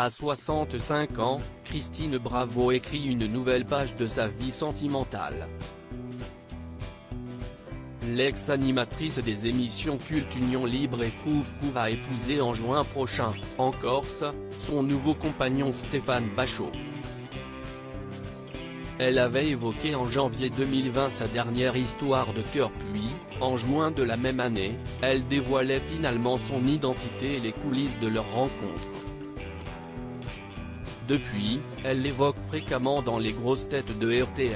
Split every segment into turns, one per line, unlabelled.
À 65 ans, Christine Bravo écrit une nouvelle page de sa vie sentimentale. L'ex-animatrice des émissions cultes Union Libre et Frouf Frouf va épouser en juin prochain, en Corse, son nouveau compagnon Stéphane Bachot. Elle avait évoqué en janvier 2020 sa dernière histoire de cœur puis, en juin de la même année, elle dévoilait finalement son identité et les coulisses de leur rencontre. Depuis, elle l'évoque fréquemment dans les grosses têtes de RTL.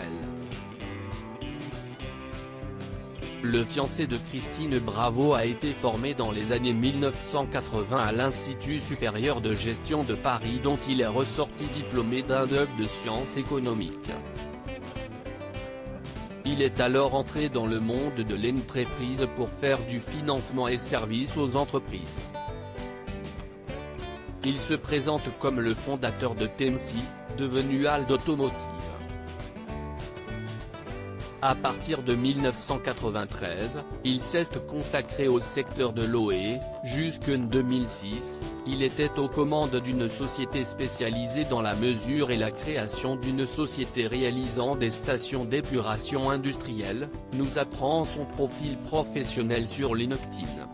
Le fiancé de Christine Bravo a été formé dans les années 1980 à l'Institut supérieur de gestion de Paris dont il est ressorti diplômé d'un DEUG de sciences économiques. Il est alors entré dans le monde de l'entreprise pour faire du financement et services aux entreprises. Il se présente comme le fondateur de Temsi, devenu Ald Automotive. À partir de 1993, il s'est consacré au secteur de l'eau et, jusqu'en 2006, il était aux commandes d'une société spécialisée dans la mesure et la création d'une société réalisant des stations d'épuration industrielle, nous apprend son profil professionnel sur LinkedIn.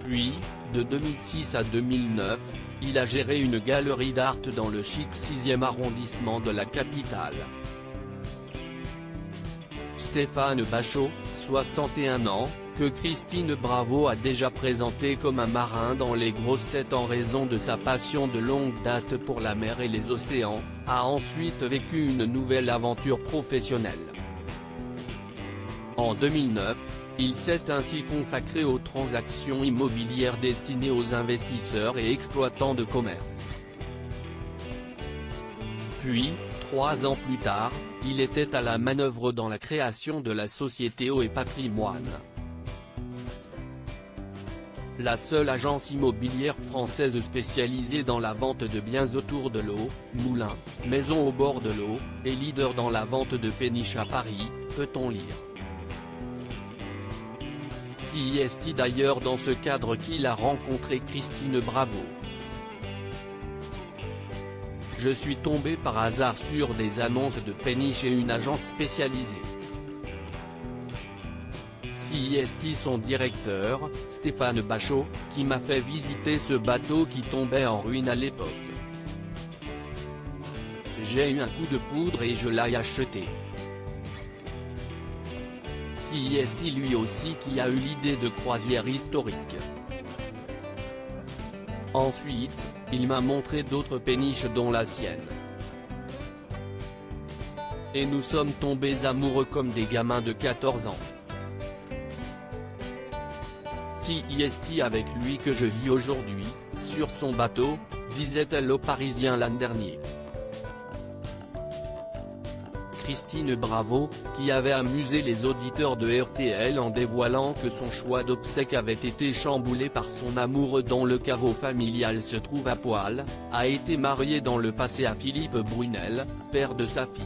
Puis, de 2006 à 2009, il a géré une galerie d'art dans le chic 6e arrondissement de la capitale. Stéphane Bachot, 61 ans, que Christine Bravo a déjà présenté comme un marin dans les grosses têtes en raison de sa passion de longue date pour la mer et les océans, a ensuite vécu une nouvelle aventure professionnelle. En 2009, il s'est ainsi consacré aux transactions immobilières destinées aux investisseurs et exploitants de commerce. Puis, 3 ans plus tard, il était à la manœuvre dans la création de la société Eau et Patrimoine. La seule agence immobilière française spécialisée dans la vente de biens autour de l'eau, moulins, maisons au bord de l'eau, et leader dans la vente de péniches à Paris, peut-on lire. C'est d'ailleurs dans ce cadre qu'il a rencontré Christine Bravo. Je suis tombé par hasard sur des annonces de péniche et une agence spécialisée. C'est son directeur, Stéphane Bachot, qui m'a fait visiter ce bateau qui tombait en ruine à l'époque. J'ai eu un coup de foudre et je l'ai acheté. C'est lui aussi qui a eu l'idée de croisière historique. Ensuite, il m'a montré d'autres péniches dont la sienne. Et nous sommes tombés amoureux comme des gamins de 14 ans. C'est avec lui que je vis aujourd'hui, sur son bateau, disait-elle aux Parisiens l'an dernier. Christine Bravo, qui avait amusé les auditeurs de RTL en dévoilant que son choix d'obsèques avait été chamboulé par son amoureux dont le caveau familial se trouve à Poil, a été mariée dans le passé à Philippe Brunel, père de sa fille.